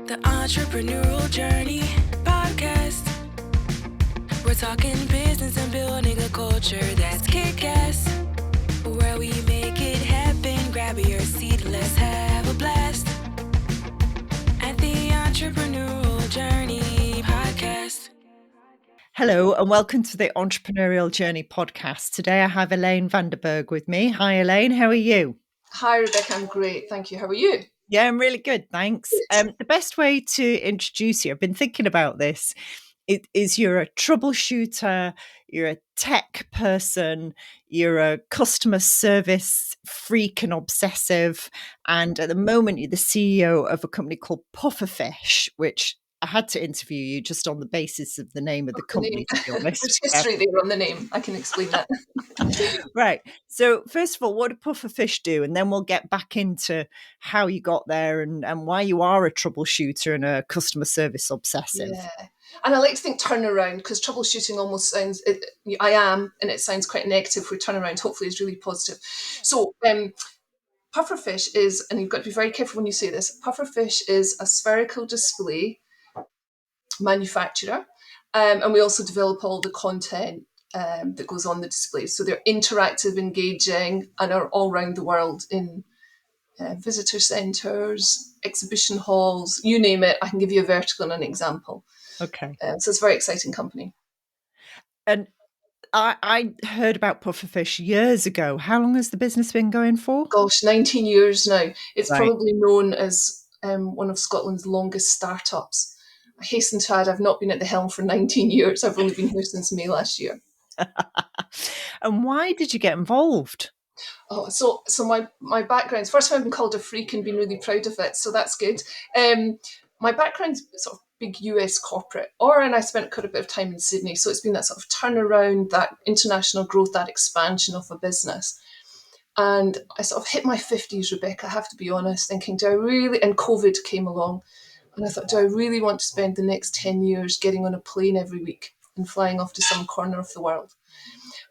The Entrepreneurial Journey Podcast. We're talking business and building a culture that's kick-ass. Where we make it happen, grab your seat, let's have a blast. At the Entrepreneurial Journey Podcast. Hello and welcome to the Entrepreneurial Journey Podcast. Today I have Elaine Van Der Berg with me. Hi Elaine, how are you? Hi Rebecca, I'm great, thank you. How are you? Yeah, I'm really good, thanks. The best way to introduce you, I've been thinking about this, is you're a troubleshooter, you're a tech person, you're a customer service freak and obsessive, and at the moment you're the CEO of a company called Pufferfish, which I had to interview you just on the basis of the name of the company, to be honest. There's history there on the name, I can explain that. Right. So first of all, what did Pufferfish do? And then we'll get back into how you got there and why you are a troubleshooter and a customer service obsessive. Yeah, and I like to think turnaround, because troubleshooting almost sounds, I am, and it sounds quite negative, where turnaround hopefully is really positive. So Pufferfish is, and you've got to be very careful when you say this, Pufferfish is a spherical display manufacturer, and we also develop all the content that goes on the displays. So they're interactive, engaging, and are all around the world in visitor centres, exhibition halls, you name it. I can give you a vertical and an example. Okay. So it's a very exciting company. And I heard about Pufferfish years ago. How long has the business been going for? Gosh, 19 years now. It's Right. probably known as one of Scotland's longest startups. I hasten to add, I've not been at the helm for 19 years. I've only been here since May last year. And why did you get involved? Oh, so my background, first time I've been called a freak and been really proud of it, so that's good. My background's sort of big US corporate, and I spent quite a bit of time in Sydney, so it's been that sort of turnaround, that international growth, that expansion of a business. And I sort of hit my 50s, Rebecca, I have to be honest, thinking, do I really, and COVID came along, and I thought, do I really want to spend the next 10 years getting on a plane every week and flying off to some corner of the world?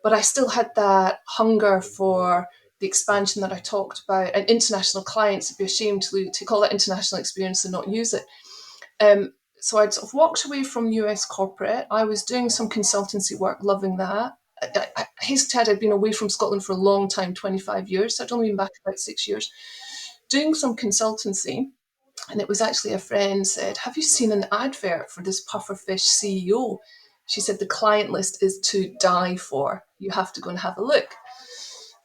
But I still had that hunger for the expansion that I talked about, and international clients. It'd be a shame to call that international experience and not use it. So I'd sort of walked away from US corporate. I was doing some consultancy work, loving that. I hasten to add, I'd been away from Scotland for a long time, 25 years. So I'd only been back about 6 years, doing some consultancy. And it was actually a friend said, have you seen an advert for this Pufferfish CEO? She said, the client list is to die for. You have to go and have a look.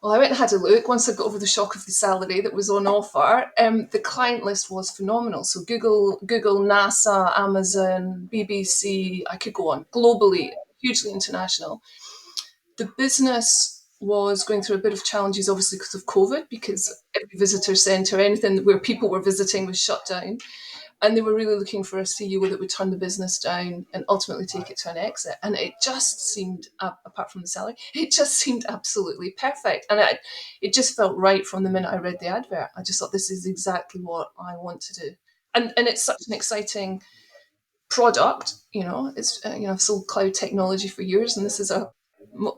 Well, I went and had a look. Once I got over the shock of the salary that was on offer, the client list was phenomenal. So Google, NASA, Amazon, BBC, I could go on, globally, hugely international. The business was going through a bit of challenges, obviously, because of COVID, because every visitor centre, anything where people were visiting was shut down. And they were really looking for a CEO that would turn the business down and ultimately take it to an exit. And it just seemed, apart from the salary, it just seemed absolutely perfect. And it just felt right from the minute I read the advert. I just thought, this is exactly what I want to do. And it's such an exciting product, it's, I've sold cloud technology for years, and this is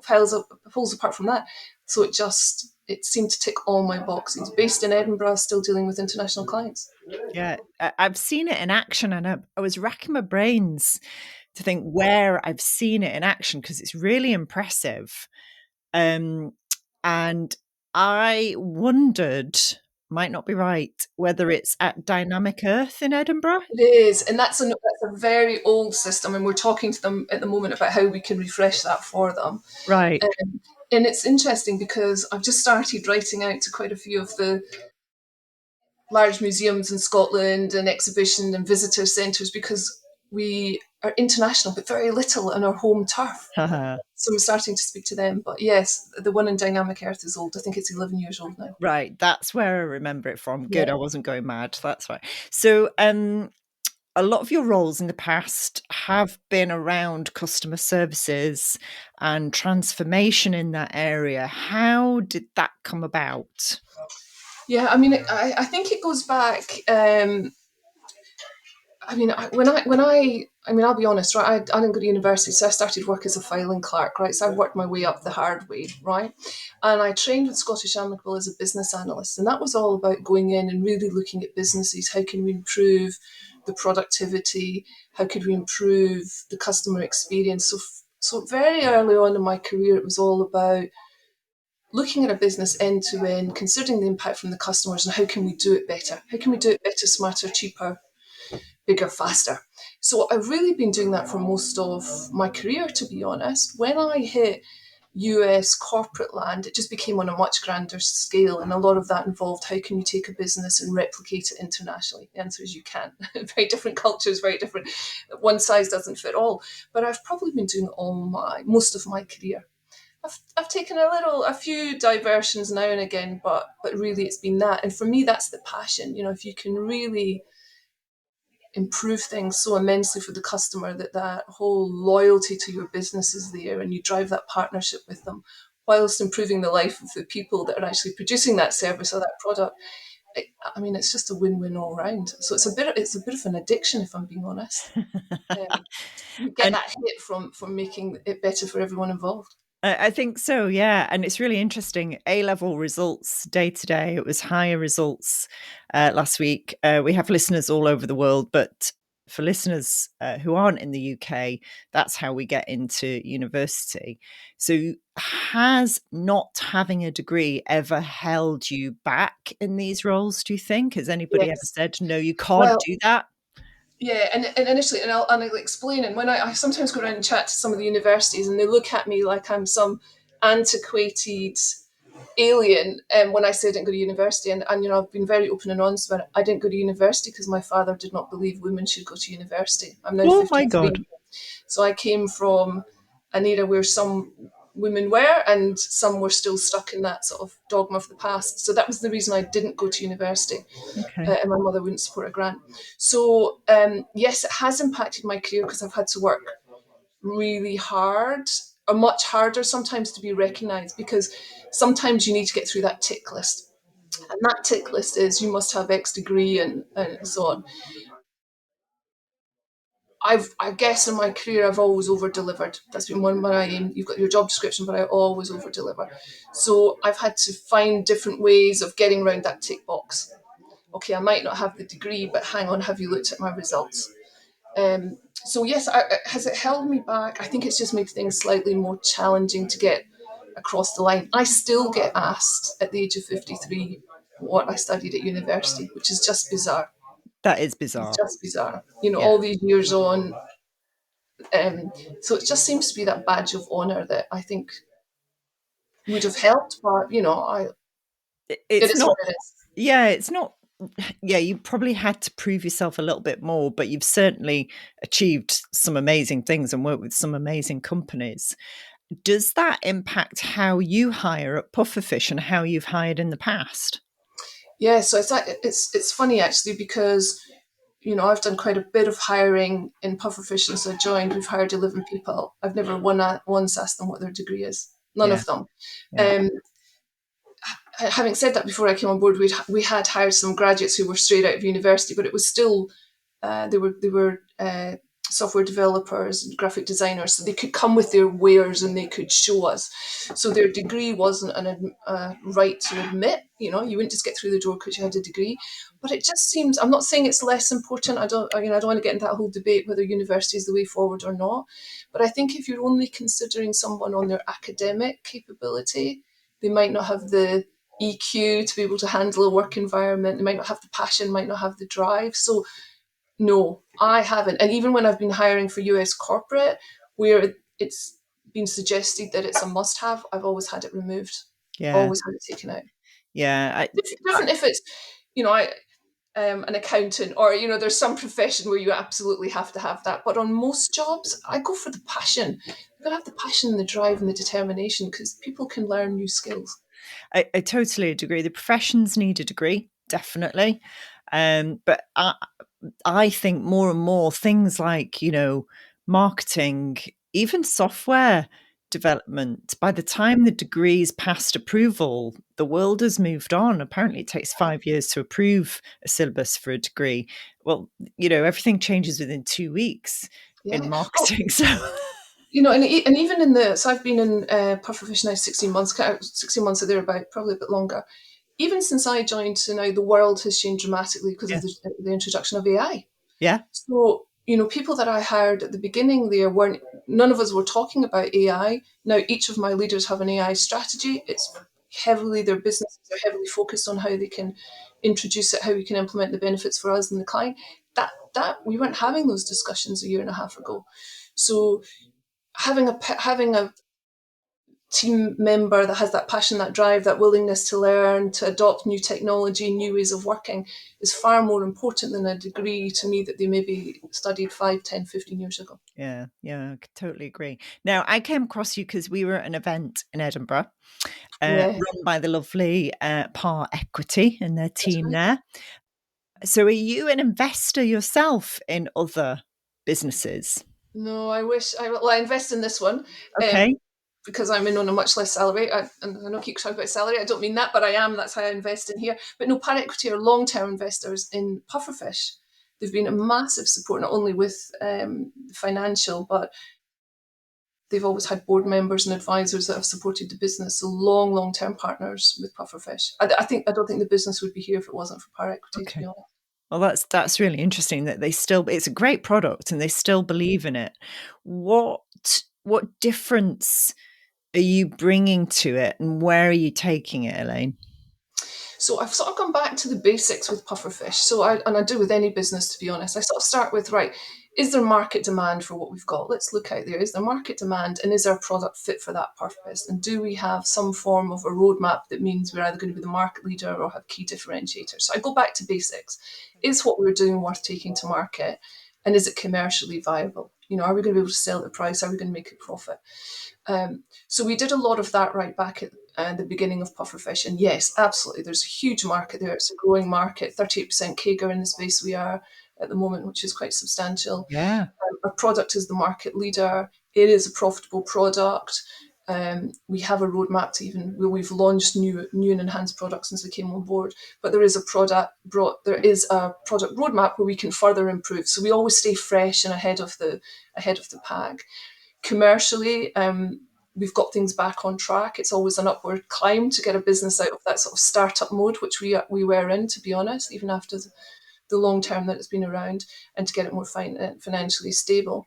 pulls apart from that. So it seemed to tick all my boxes. Based in Edinburgh, still dealing with international clients. Yeah, I've seen it in action, and I was racking my brains to think where I've seen it in action, because it's really impressive. And I wondered, might not be right, whether it's at Dynamic Earth in Edinburgh. It is, and that's a very old system, and we're talking to them at the moment about how we can refresh that for them. Right. And it's interesting because I've just started writing out to quite a few of the large museums in Scotland and exhibition and visitor centres, because we are international but very little on our home turf. So I'm starting to speak to them. But yes, the one in Dynamic Earth is old. I think it's 11 years old now. Right, that's where I remember it from. Good, yeah. I wasn't going mad, that's right. So a lot of your roles in the past have been around customer services and transformation in that area. How did that come about? Yeah, I mean, I think it goes back. When I I mean, I'll be honest, right? I didn't go to university, so I started work as a filing clerk, right? So I worked my way up the hard way, right? And I trained with Scottish Amicable as a business analyst, and that was all about going in and really looking at businesses. How can we improve the productivity? How could we improve the customer experience? So very early on in my career, it was all about looking at a business end to end, considering the impact from the customers, and how can we do it better? How can we do it better, smarter, cheaper, bigger, faster? So I've really been doing that for most of my career, to be honest. When I hit US corporate land, it just became on a much grander scale. And a lot of that involved how can you take a business and replicate it internationally? The answer is you can. Very different cultures, very different. One size doesn't fit all. But I've probably been doing most of my career. I've taken a few diversions now and again, but really it's been that. And for me, that's the passion. You know, if you can really improve things so immensely for the customer that that whole loyalty to your business is there, and you drive that partnership with them, whilst improving the life of the people that are actually producing that service or that product. I mean, it's just a win-win all round. So it's a bit of an addiction, if I'm being honest. Um, you get And that hit from making it better for everyone involved. I think so, yeah. And it's really interesting. A-level results day to day. It was higher results last week. We have listeners all over the world, but for listeners who aren't in the UK, that's how we get into university. So has not having a degree ever held you back in these roles, do you think? Has anybody ever Yes. said, no, you can't Well, do that? yeah, and initially, and I'll explain. And when I sometimes go around and chat to some of the universities, and they look at me like I'm some antiquated alien. When I say I didn't go to university, and you know, I've been very open and honest about it. I didn't go to university because my father did not believe women should go to university. I'm now Oh my God. 53, so I came from an era where some women were and some were still stuck in that sort of dogma of the past. So that was the reason I didn't go to university, Okay. and my mother wouldn't support a grant. So yes, it has impacted my career because I've had to work really hard, or much harder sometimes, to be recognised, because sometimes you need to get through that tick list. And that tick list is you must have X degree and so on. I guess in my career I've always over delivered. That's been one of my aim. You've got your job description, but I always over deliver. So I've had to find different ways of getting around that tick box. Okay, I might not have the degree, but hang on, have you looked at my results? So yes, has it held me back? I think it's just made things slightly more challenging to get across the line. I still get asked at the age of 53 what I studied at university, which is just bizarre. That is It's bizarre. just bizarre. You know, Yeah. all these years on. So it just seems to be that badge of honour that I think would have helped, but you know, it It's is what not, it is. yeah, it's not, yeah, you probably had to prove yourself a little bit more, but you've certainly achieved some amazing things and worked with some amazing companies. Does that impact how you hire at Pufferfish and how you've hired in the past? Yeah, so it's funny actually because you know I've done quite a bit of hiring in Pufferfish since I joined. We've hired 11 people. I've never once asked them what their degree is. None Yeah, of them. yeah. Um, Having said that, before I came on board, we had hired some graduates who were straight out of university, but it was still they were software developers and graphic designers, so they could come with their wares and they could show us. So their degree wasn't a right to admit. You know, you wouldn't just get through the door because you had a degree. But it just seems. I'm not saying it's less important. I don't want to get into that whole debate whether university is the way forward or not. But I think if you're only considering someone on their academic capability, they might not have the EQ to be able to handle a work environment. They might not have the passion, might not have the drive. So no, I haven't. And even when I've been hiring for US corporate, where it's been suggested that it's a must have, I've always had it removed, Yeah, always had it taken out. yeah. Different if it's, you know, an accountant or, you know, there's some profession where you absolutely have to have that. But on most jobs, I go for the passion. You've got to have the passion and the drive and the determination because people can learn new skills. I totally agree. The professions need a degree, definitely. But I think more and more things like, marketing, even software development, by the time the degree's passed approval, the world has moved on. Apparently, it takes 5 years to approve a syllabus for a degree. Well, everything changes within 2 weeks. Yeah. in Well, marketing. So and even in so I've been in Pufferfish now 16 months, 16 months or thereabout, probably a bit longer. Even since I joined to now, the world has changed dramatically because of yeah, the introduction of AI. yeah, So, people that I hired at the beginning there none of us were talking about AI. Now, each of my leaders have an AI strategy. Their businesses are heavily focused on how they can introduce it, how we can implement the benefits for us and the client. That we weren't having those discussions a year and a half ago. So having a team member that has that passion, that drive, that willingness to learn, to adopt new technology, new ways of working is far more important than a degree to me that they maybe studied 5, 10, 15 years ago. yeah, I totally agree. Now, I came across you because we were at an event in Edinburgh, Yeah, run by the lovely Par Equity and their that's team right. there. So, are you an investor yourself in other businesses? No, I invest in this one um, Okay. because I'm in on a much less salary. And I know I keep talking about salary, I don't mean that, but I am. That's how I invest in here. But no, Par Equity are long-term investors in Pufferfish. They've been a massive support, not only with financial, but they've always had board members and advisors that have supported the business. So long-term partners with Pufferfish. I don't think the business would be here if it wasn't for Par Equity, to be Okay. honest. Well, that's really interesting that it's a great product and they still believe in it. What difference are you bringing to it, and where are you taking it, Elaine? So I've sort of gone back to the basics with Pufferfish. And I do with any business, to be honest. I sort of start with, right, is there market demand for what we've got? Let's look out there. Is there market demand, and is our product fit for that purpose? And do we have some form of a roadmap that means we're either going to be the market leader or have key differentiators? So I go back to basics. Is what we're doing worth taking to market? And is it commercially viable? Are we going to be able to sell at the price? Are we going to make a profit? So we did a lot of that right back at the beginning of Pufferfish. And yes, absolutely, there's a huge market there. It's a growing market, 38% CAGR in the space we are at the moment, which is quite substantial. Yeah. Our product is the market leader. It is a profitable product. We have a roadmap to we've launched new and enhanced products since we came on board. But there is a product roadmap where we can further improve. So we always stay fresh and ahead of the pack. Commercially, we've got things back on track. It's always an upward climb to get a business out of that sort of startup mode, which we were in, to be honest, even after the long term that it's been around, and to get it more financially stable.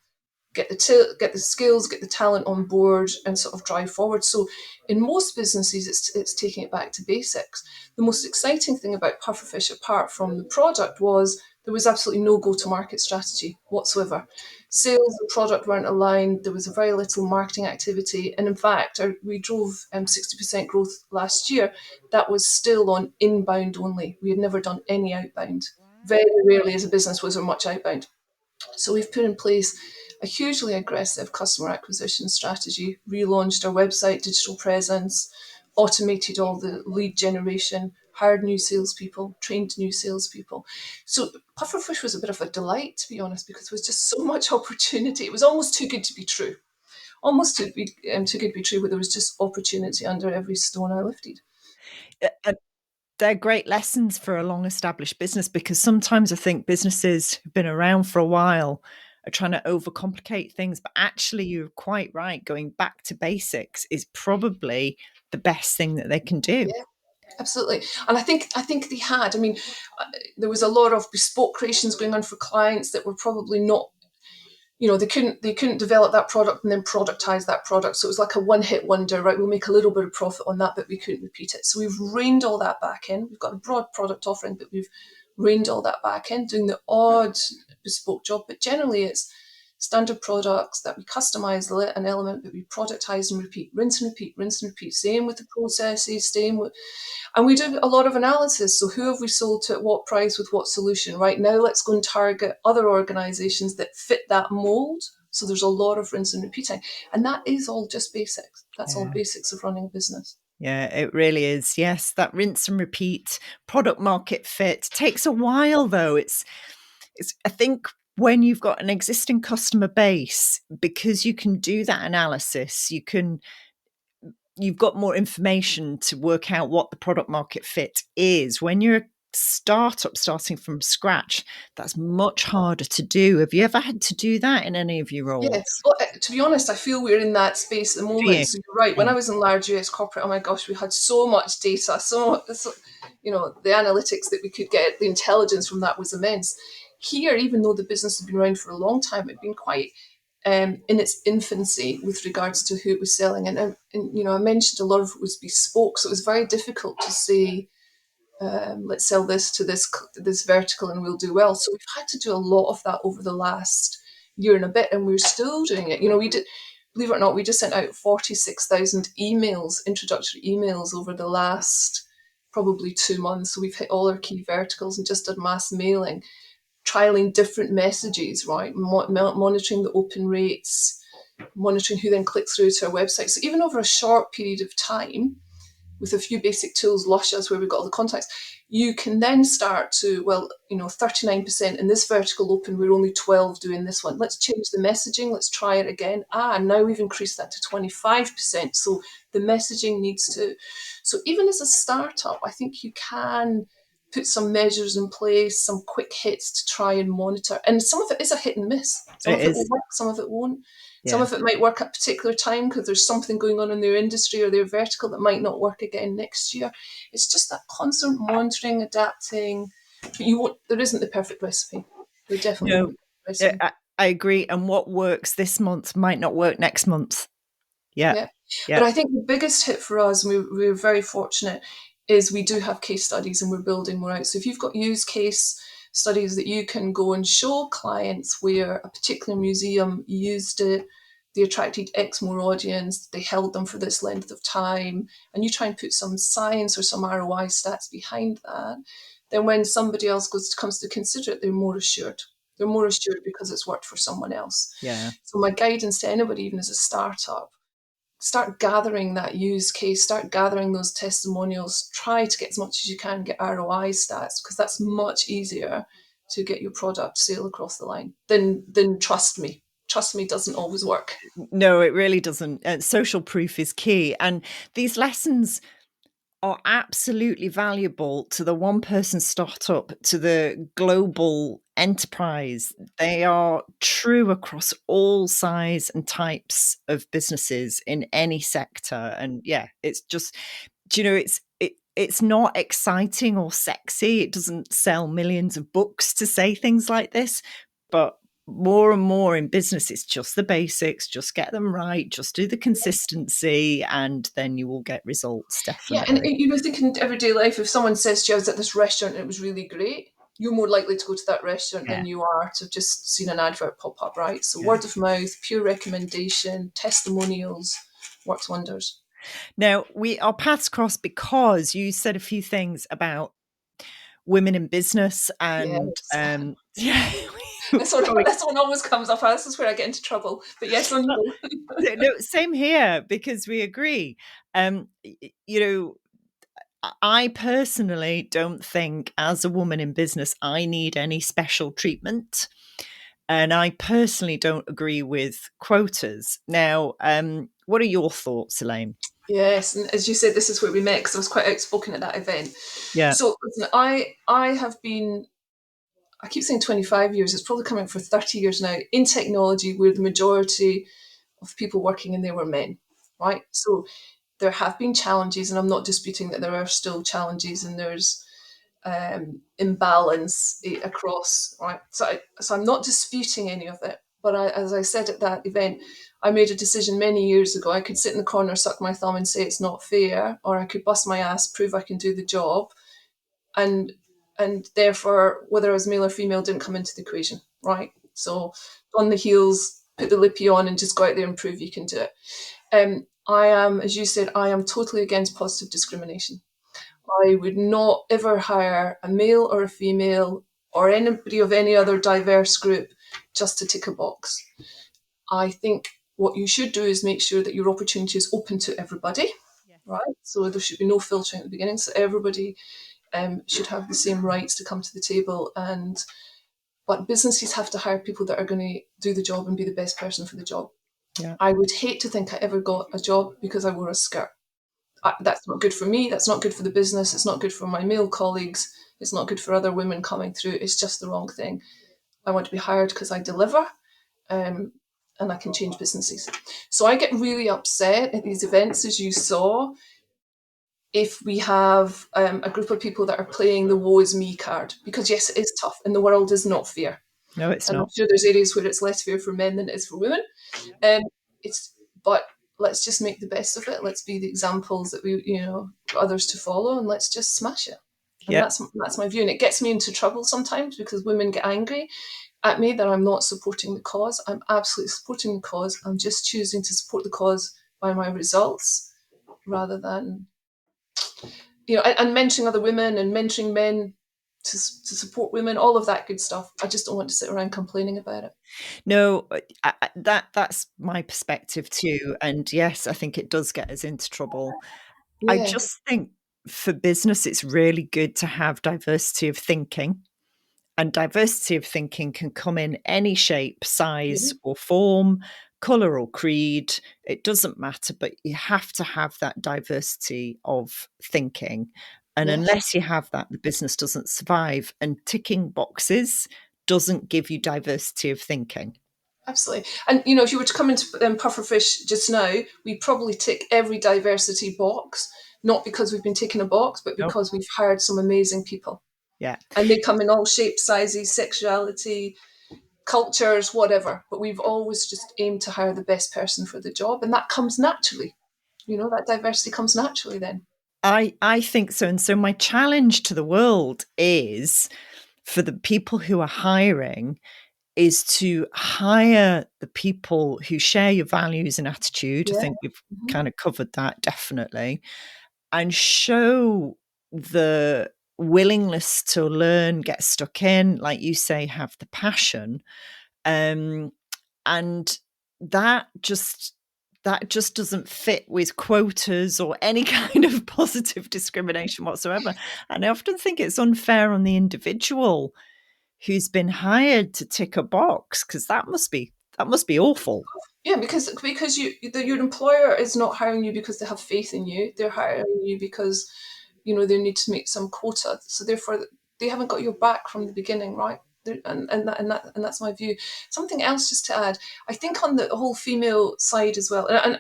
Get the skills, get the talent on board, and sort of drive forward. So, in most businesses, it's taking it back to basics. The most exciting thing about Pufferfish, apart from the product, was there was absolutely no go-to-market strategy whatsoever. Sales and product weren't aligned. There was very little marketing activity, and in fact, we drove 60% growth last year. That was still on inbound only. We had never done any outbound. Very rarely, as a business, was there much outbound. So we've put in place a hugely aggressive customer acquisition strategy, relaunched our website, digital presence, automated all the lead generation, hired new salespeople, trained new salespeople. So Pufferfish was a bit of a delight, to be honest, because there was just so much opportunity. It was almost too good to be true. Almost too good to be true, where there was just opportunity under every stone I lifted. They're great lessons for a long established business, because sometimes I think businesses who've been around for a while are trying to overcomplicate things, but actually you're quite right. Going back to basics is probably the best thing that they can do. Yeah, absolutely. And I think they had. I mean, there was a lot of bespoke creations going on for clients that were probably not, they couldn't develop that product and then productize that product. So it was like a one-hit wonder, right? We'll make a little bit of profit on that, but we couldn't repeat it. So we've reined all that back in. We've got a broad product offering, but we've reined all that back in, doing the odd bespoke job. But generally it's standard products that we customize an element, but we productize and repeat, rinse and repeat, rinse and repeat. Same with the processes, and we do a lot of analysis. So who have we sold to at what price with what solution? Right now, let's go and target other organizations that fit that mold. So there's a lot of rinse and repeating. And that is all just basics. That's all Yeah. basics of running a business. Yeah, it really is. Yes, that rinse and repeat product market fit takes a while though. It's I think when you've got an existing customer base, because you can do that analysis, you've got more information to work out what the product market fit is. When you're startup starting from scratch, that's much harder to do. Have you ever had to do that in any of your roles? Yeah. Well, to be honest, I feel we're in that space at the Do you? moment. So you're right. When Yeah. I was in large US corporate, oh my gosh, we had so much data, so the analytics that we could get, the intelligence from that was immense. Here, even though the business has been around for a long time, it'd been quite in its infancy with regards to who it was selling. And I mentioned a lot of it was bespoke, so it was very difficult to say, let's sell this to this vertical and we'll do well. So we've had to do a lot of that over the last year and a bit, and we're still doing it. We did, believe it or not, we just sent out 46,000 emails, introductory emails over the last probably 2 months. So we've hit all our key verticals and just done mass mailing, trialing different messages, right? Monitoring the open rates, monitoring who then clicks through to our website. So even over a short period of time, with a few basic tools, Luscious, where we've got all the contacts, you can then start to, 39% in this vertical open, we're only 12 doing this one. Let's change the messaging. Let's try it again. Now we've increased that to 25%. So the messaging needs to, so even as a startup, I think you can put some measures in place, some quick hits to try and monitor. And some of it is a hit and miss. Some It of it will is. work, some of it won't. Some Yeah. of it might work at a particular time because there's something going on in their industry or their vertical that might not work again next year. It's just that constant monitoring, adapting. But there isn't the perfect recipe. There definitely No, isn't the perfect recipe. I agree. And what works this month might not work next month. Yeah. Yeah. Yeah. But I think the biggest hit for us, and we're very fortunate, is we do have case studies and we're building more out. So if you've got use case studies that you can go and show clients where a particular museum used it, they attracted X more audience, they held them for this length of time, and you try and put some science or some ROI stats behind that, then when somebody else comes to consider it, they're more assured. They're more assured because it's worked for someone else. Yeah. So my guidance to anybody, even as a startup, start gathering that use case, start gathering those testimonials, try to get as much as you can, get ROI stats, because that's much easier to get your product sale across the line than trust me. Trust me doesn't always work. No, it really doesn't. Social proof is key. And these lessons are absolutely valuable to the one person startup, to the global enterprise. They are true across all size and types of businesses in any sector. And yeah, it's just, it's not exciting or sexy. It doesn't sell millions of books to say things like this, but more and more in business, it's just the basics, just get them right, just do the consistency, and then you will get results, Yeah, and definitely. thinking in everyday life, if someone says to you, I was at this restaurant and it was really great, you're more likely to go to that restaurant Yeah, than you are to have just seen an advert pop up, right? So yeah. word of mouth, pure recommendation, testimonials, works wonders. Now, our paths cross because you said a few things about women in business and Yes. yeah. This one always comes up. This is where I get into trouble. But yes, on you go. No, same here because we agree. You know, I personally don't think as a woman in business I need any special treatment. And I personally don't agree with quotas. Now, what are your thoughts, Elaine? Yes, and as you said, this is where we met because I was quite outspoken at that event. Yeah. So listen, I have been, I keep saying 25 years, it's probably coming for 30 years now, in technology where the majority of people working in there were men, right? So there have been challenges, and I'm not disputing that there are still challenges and there's imbalance across, right? So I'm not disputing any of it. But as I said at that event, I made a decision many years ago. I could sit in the corner, suck my thumb, and say it's not fair, or I could bust my ass, prove I can do the job, and therefore whether I was male or female didn't come into the equation, right? So on the heels, put the lippy on, and just go out there and prove you can do it. I am, as you said, I am totally against positive discrimination. I would not ever hire a male or a female or anybody of any other diverse group just to tick a box. I think what you should do is make sure that your opportunity is open to everybody, Yes. right? So there should be no filtering at the beginning. So everybody should have the same rights to come to the table. But businesses have to hire people that are going to do the job and be the best person for the job. Yeah. I would hate to think I ever got a job because I wore a skirt. That's not good for me. That's not good for the business. It's not good for my male colleagues. It's not good for other women coming through. It's just the wrong thing. I want to be hired because I deliver, and I can change businesses. So I get really upset at these events, as you saw, if we have a group of people that are playing the woe is me card, because yes, it is tough and the world is not fair. No, it's And I'm not. sure there's areas where it's less fair for men than it is for women. Um, but let's just make the best of it. Let's be the examples that we, others to follow, and let's just smash it. And Yeah. that's my view. And it gets me into trouble sometimes because women get angry at me that I'm not supporting the cause. I'm absolutely supporting the cause. I'm just choosing to support the cause by my results rather than, and mentoring other women and mentoring men to support women, all of that good stuff. I just don't want to sit around complaining about it. No, that's my perspective too. And yes, I think it does get us into trouble. I Yeah, just think for business, it's really good to have diversity of thinking. And diversity of thinking can come in any shape, size, yeah, or form, colour or creed. It doesn't matter, but you have to have that diversity of thinking. And yeah, unless you have that, the business doesn't survive. And ticking boxes doesn't give you diversity of thinking. absolutely. And if you were to come into Pufferfish just now, we probably tick every diversity box, not because we've been ticking a box, but Nope. because we've hired some amazing people. Yeah. And they come in all shapes, sizes, sexuality, cultures, whatever. But we've always just aimed to hire the best person for the job, and that comes naturally. That diversity comes naturally then. I think so. And so my challenge to the world is for the people who are hiring is to hire the people who share your values and attitude. I Yeah. think we've Mhm. kind of covered that definitely. And show the willingness to learn, get stuck in, like you say, have the passion. And that just that just doesn't fit with quotas or any kind of positive discrimination whatsoever. And I often think it's unfair on the individual who's been hired to tick a box, because that must be awful. Yeah, because your employer is not hiring you because they have faith in you. They're hiring you because they need to meet some quota. So therefore, they haven't got your back from the beginning, right? And that's my view. Something else just to add, I think on the whole female side as well, and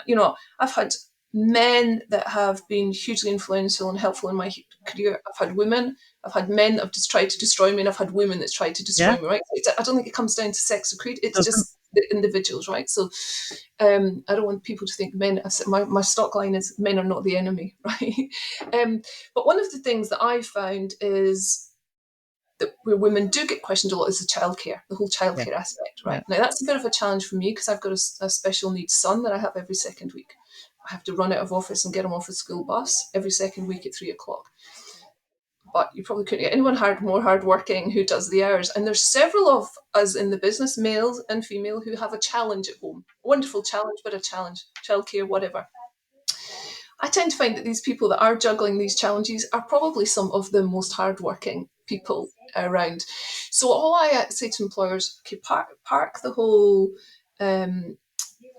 I've had men that have been hugely influential and helpful in my career. I've had women, I've had men that have just tried to destroy me, and I've had women that's tried to destroy Yeah, me. Right? I don't think it comes down to sex or creed. It's doesn't. just the individuals, right? So I don't want people to think men. My stock line is men are not the enemy, right? But one of the things that I found is that where women do get questioned a lot is the whole Yeah, childcare aspect, yeah. right? Now that's a bit of a challenge for me because I've got a special needs son that I have every second week. I have to run out of office and get him off the school bus every second week at 3 o'clock. But you probably couldn't get anyone more hardworking who does the hours. And there's several of us in the business, males and female, who have a challenge at home. Wonderful challenge, but a challenge, childcare, whatever. I tend to find that these people that are juggling these challenges are probably some of the most hardworking people around. So all I say to employers, okay, park the whole um,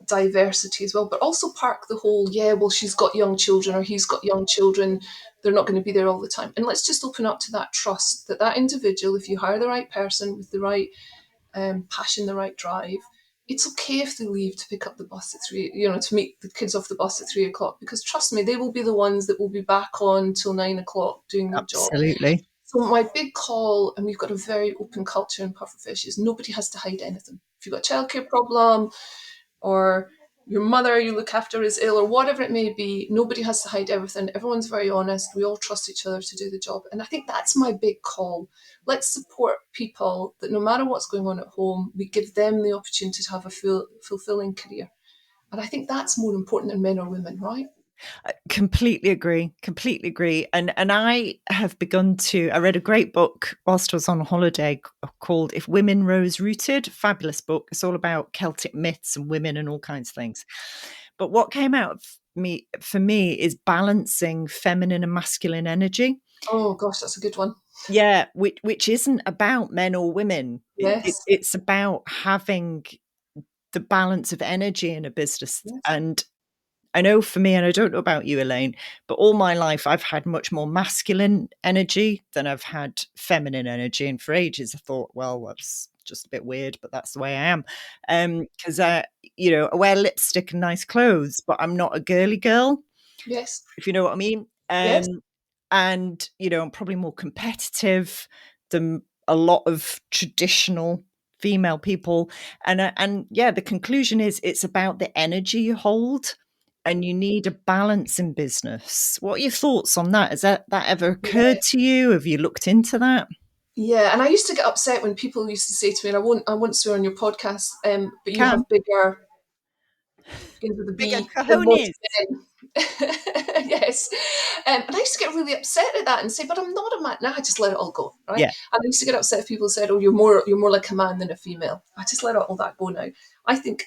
diversity as well, but also park the whole, yeah, well, she's got young children or he's got young children. They're not going to be there all the time. And let's just open up to that trust that that individual, if you hire the right person with the right passion, the right drive, it's okay if they leave to pick up the bus at three, to meet the kids off the bus at 3 o'clock, because trust me, they will be the ones that will be back on till 9 o'clock doing their job. Absolutely. So my big call, and we've got a very open culture in Pufferfish, is nobody has to hide anything. If you've got a childcare problem or your mother you look after is ill or whatever it may be, nobody has to hide everything. Everyone's very honest. We all trust each other to do the job. And I think that's my big call. Let's support people that no matter what's going on at home, we give them the opportunity to have a fulfilling career. And I think that's more important than men or women, right? I completely agree. Completely agree. And I have begun to. I read a great book whilst I was on holiday called "If Women Rose Rooted." Fabulous book. It's all about Celtic myths and women and all kinds of things. But what came out of for me is balancing feminine and masculine energy. Oh gosh, that's a good one. Yeah, which isn't about men or women. Yes. It's about having the balance of energy in a business. Yes. And I know for me, and I don't know about you, Elaine, but all my life I've had much more masculine energy than I've had feminine energy. And for ages I thought, well, that's just a bit weird, but that's the way I am. Because I wear lipstick and nice clothes, but I'm not a girly girl, Yes. if you know what I mean. Yes. And I'm probably more competitive than a lot of traditional female people. And yeah, the conclusion is it's about the energy you hold, and you need a balance in business. What are your thoughts on that? Has that ever Yeah. occurred to you? Have you looked into that? Yeah, and I used to get upset when people used to say to me, and I won't swear on your podcast, but you Can have bigger, begins with a bigger B, than most cojones. men. Yes. And I used to get really upset at that and say, but I'm not a man. Now I just let it all go, right? Yeah, And I used to get upset if people said, oh, you're more like a man than a female. I just let all that go now. I think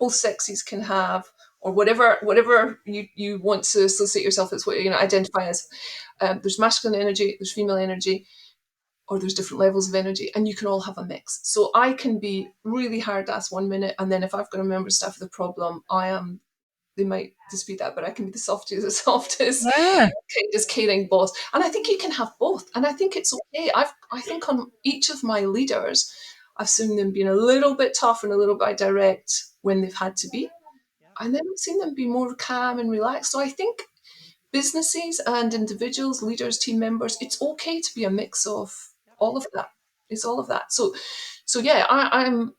both sexes can have, or whatever you want to associate yourself as, what identify as. There's masculine energy, there's female energy, or there's different levels of energy, and you can all have a mix. So I can be really hard ass one minute, and then if I've got a member of staff with a problem, they might dispute that, but I can be the softest, yeah, kindest, caring boss. And I think you can have both. And I think it's okay. I think on each of my leaders, I've seen them being a little bit tough and a little bit direct when they've had to be. And then I've seen them be more calm and relaxed. So I think businesses and individuals, leaders, team members, it's okay to be a mix of all of that. It's all of that. So yeah, I'm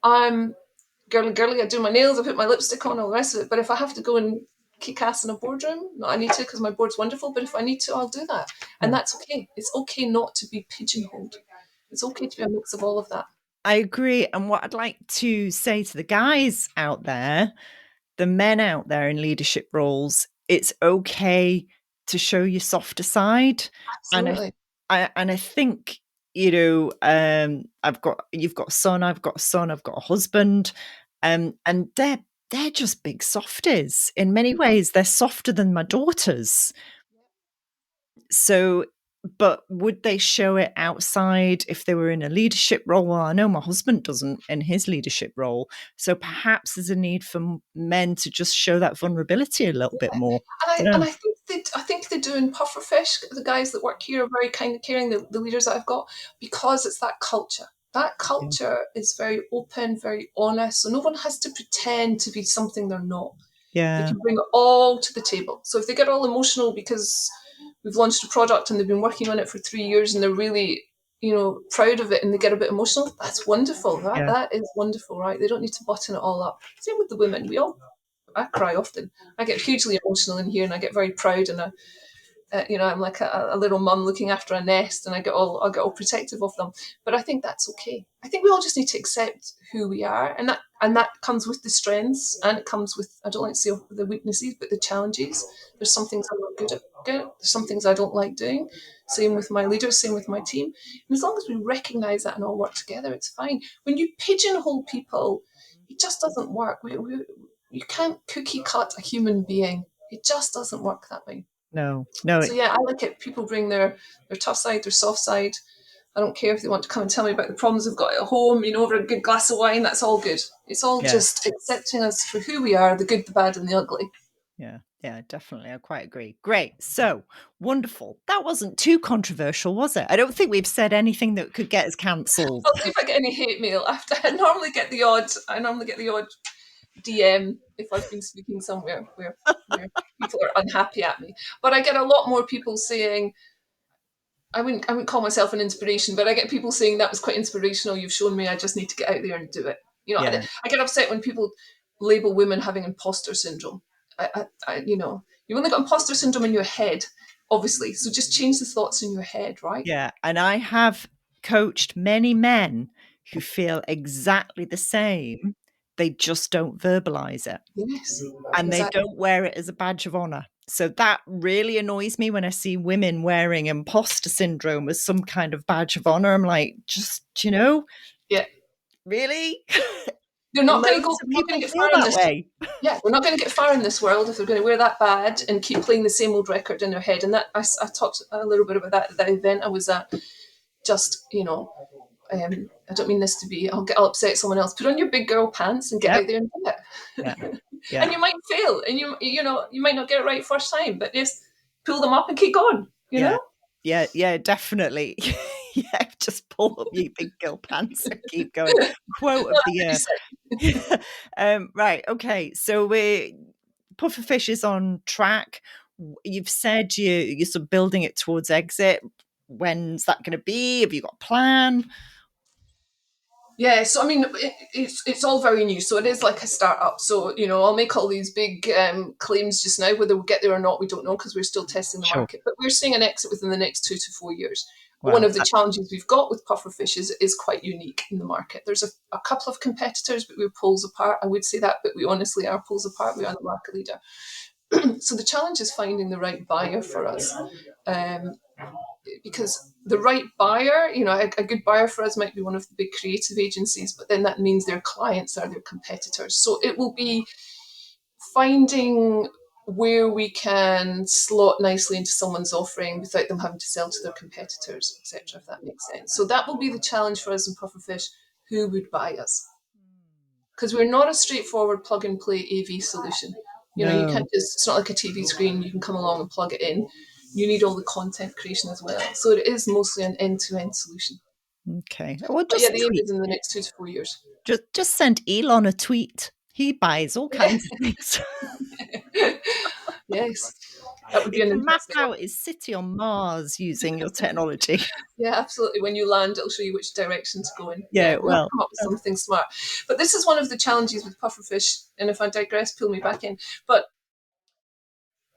girly. I do my nails, I put my lipstick on, all the rest of it. But if I have to go and kick ass in a boardroom, no, I need to because my board's wonderful. But if I need to, I'll do that, and yeah. that's okay. It's okay not to be pigeonholed. It's okay to be a mix of all of that. I agree. And what I'd like to say to the guys out there, the men out there in leadership roles, it's okay to show your softer side. And Absolutely. I think you've got a son, I've got a son, I've got a husband, and they're just big softies. In many ways, they're softer than my daughters. So, but would they show it outside if they were in a leadership role? Well, I know my husband doesn't in his leadership role. So perhaps there's a need for men to just show that vulnerability a little bit more. And I, Dunno. and I think they do in Pufferfish. The guys that work here are very kind and caring. The leaders that I've got, because it's that culture. That Yeah. culture is very open, very honest. So no one has to pretend to be something they're not. They Yeah. can bring it all to the table. So if they get all emotional because we've launched a product and they've been working on it for 3 years and they're really, proud of it and they get a bit emotional, that's wonderful. Yeah. That is wonderful, right? They don't need to button it all up. Same with the women. I cry often. I get hugely emotional in here and I get very proud and I'm like a little mum looking after a nest, and I get all protective of them. But I think that's okay. I think we all just need to accept who we are, and that comes with the strengths, and it comes with, I don't like to say the weaknesses, but the challenges. There's some things I'm not good at. There's some things I don't like doing. Same with my leaders, same with my team. And as long as we recognise that and all work together, it's fine. When you pigeonhole people, it just doesn't work. You can't cookie cut a human being. It just doesn't work that way. No. So yeah, I like it. People bring their tough side, their soft side. I don't care if they want to come and tell me about the problems they've got at home, over a good glass of wine, that's all good. It's all Yeah. just accepting us for who we are, the good, the bad, and the ugly. Yeah, definitely. I quite agree. Great. So wonderful. That wasn't too controversial, was it? I don't think we've said anything that could get us cancelled. I'll see if I get any hate mail after. I normally get the odd DM if I've been speaking somewhere where people are unhappy at me. But I get a lot more people saying, I wouldn't call myself an inspiration, but I get people saying that was quite inspirational. You've shown me. I just need to get out there and do it. Yeah. I get upset when people label women having imposter syndrome. You've only got imposter syndrome in your head, obviously. So just change the thoughts in your head, right? Yeah. And I have coached many men who feel exactly the same. They just don't verbalize it. Yes. And they Exactly. don't wear it as a badge of honor. So that really annoys me when I see women wearing imposter syndrome as some kind of badge of honor. I'm like, just, Yeah. really? They're not going to Loads go. of We're not going people to get feel far in that this. way. Yeah, we're not going to get far in this world if they're going to wear that badge and keep playing the same old record in their head. And that I talked a little bit about that at that event I was at. Just I don't mean this to be. I'll upset someone else. Put on your big girl pants and get Yep. out there and do it. Yeah. Yeah. And you might fail, and you might not get it right first time, but just pull them up and keep going. Yeah, definitely. Yeah, just pull up your big girl pants and keep going. Quote of the year. Right, okay. So Pufferfish is on track. You've said you're sort of building it towards exit. When's that going to be? Have you got a plan? Yeah, so I mean, it's all very new, so it is like a startup. So I'll make all these big claims just now. Whether we'll get there or not, we don't know because we're still testing the Sure. market. But we're seeing an exit within the next 2 to 4 years. Wow. One of the challenges we've got with Pufferfish is quite unique in the market. There's a couple of competitors, but we're poles apart. I would say that, but we honestly are poles apart. We are the market leader. So the challenge is finding the right buyer for us. Because the right buyer, a good buyer for us might be one of the big creative agencies, but then that means their clients are their competitors. So it will be finding where we can slot nicely into someone's offering without them having to sell to their competitors, etc., if that makes sense. So that will be the challenge for us in Pufferfish. Who would buy us? Because we're not a straightforward plug and play AV solution. You can't it's not like a TV screen, you can come along and plug it in. You need all the content creation as well. So it is mostly an end-to-end solution. Okay. Well, the aim is in the next 2 to 4 years. Just send Elon a tweet. He buys all kinds of things. Yes. That would be an map out his city on Mars using your technology. Yeah, absolutely. When you land, it'll show you which direction to go in. Yeah, we'll come up with something smart. But this is one of the challenges with Pufferfish, and if I digress, pull me back in. But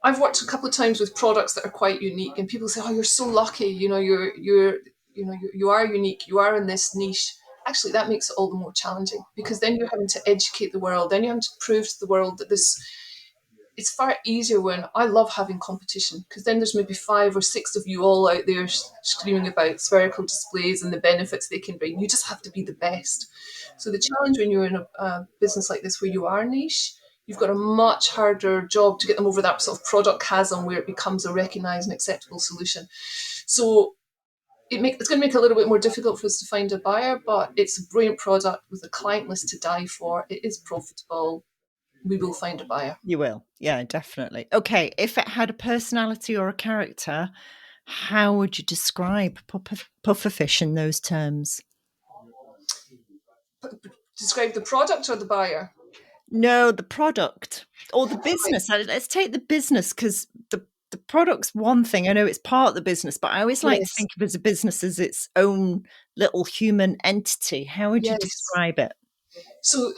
I've worked a couple of times with products that are quite unique, and people say, "Oh, you're so lucky. You are unique. You are in this niche." Actually, that makes it all the more challenging because then you're having to educate the world. Then you have to prove to the world that this. It's far easier when I love having competition because then there's maybe 5 or 6 of you all out there screaming about spherical displays and the benefits they can bring. You just have to be the best. So the challenge when you're in a business like this where you are niche, you've got a much harder job to get them over that sort of product chasm where it becomes a recognised and acceptable solution. So it's going to make it a little bit more difficult for us to find a buyer, but it's a brilliant product with a client list to die for. It is profitable. We will find a buyer. You will. Yeah, definitely. Okay. If it had a personality or a character, how would you describe Pufferfish in those terms? Describe the product or the buyer? No, the product or the business. Let's take the business because the product's one thing. I know it's part of the business, but I always like to think of it as a business as its own little human entity. How would you describe it? So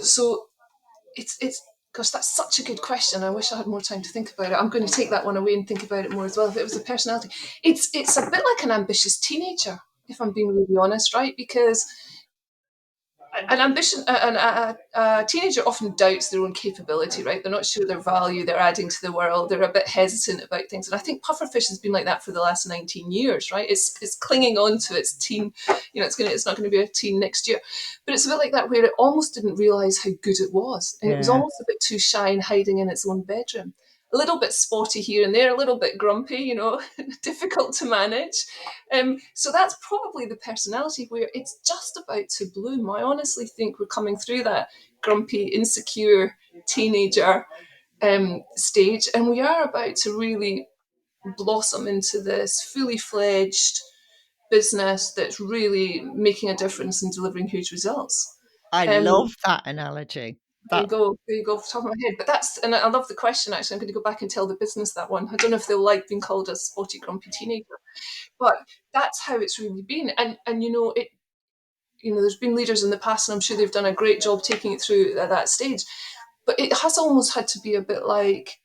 it's gosh, that's such a good question. I wish I had more time to think about it. I'm going to take that one away and think about it more as well. If it was a personality, it's a bit like an ambitious teenager, if I'm being really honest, right? Because a teenager often doubts their own capability, right? They're not sure their value they're adding to the world. They're a bit hesitant about things. And I think Pufferfish has been like that for the last 19 years, right? It's clinging on to its teen, it's not going to be a teen next year. But it's a bit like that where it almost didn't realise how good it was. And it was almost a bit too shy and hiding in its own bedroom. A little bit spotty here and there, a little bit grumpy, difficult to manage. So that's probably the personality where it's just about to bloom. I honestly think we're coming through that grumpy, insecure teenager stage, and we are about to really blossom into this fully fledged business that's really making a difference and delivering huge results. I love that analogy. There you go off the top of my head. But and I love the question, actually. I'm going to go back and tell the business that one. I don't know if they'll like being called a spotty, grumpy teenager, but that's how it's really been. And there's been leaders in the past, and I'm sure they've done a great job taking it through at that stage. But it has almost had to be a bit like,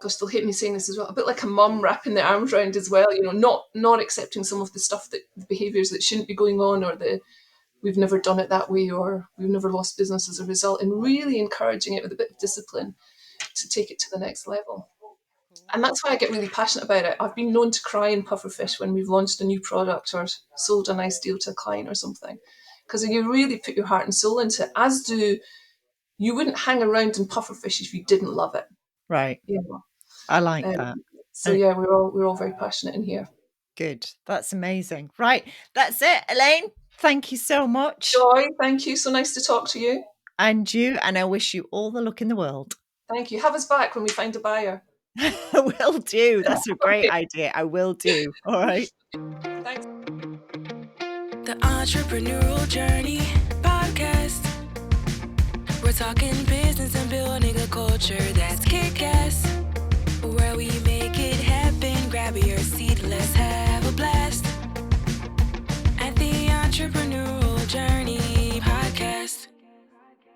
gosh, they'll hate me saying this as well, a bit like a mum wrapping their arms around as well, not accepting some of the stuff, the behaviours that shouldn't be going on, or we've never done it that way, or we've never lost business as a result, and really encouraging it with a bit of discipline to take it to the next level. And that's why I get really passionate about it. I've been known to cry in Pufferfish when we've launched a new product or sold a nice deal to a client or something, because you really put your heart and soul into it, you wouldn't hang around in Pufferfish if you didn't love it. Right. I like that. So yeah, we're all very passionate in here. Good. That's amazing. Right. That's it, Elaine. Thank you so much. Joy, thank you. So nice to talk to you. And you, and I wish you all the luck in the world. Thank you. Have us back when we find a buyer. Will do. That's a great Okay. idea. I will do. All right. Thanks. The Entrepreneurial Journey podcast. We're talking business and building a culture that's kick-ass. Where we make it happen. Grab your seat, let's have a blast. At the Entrepreneurial Journey.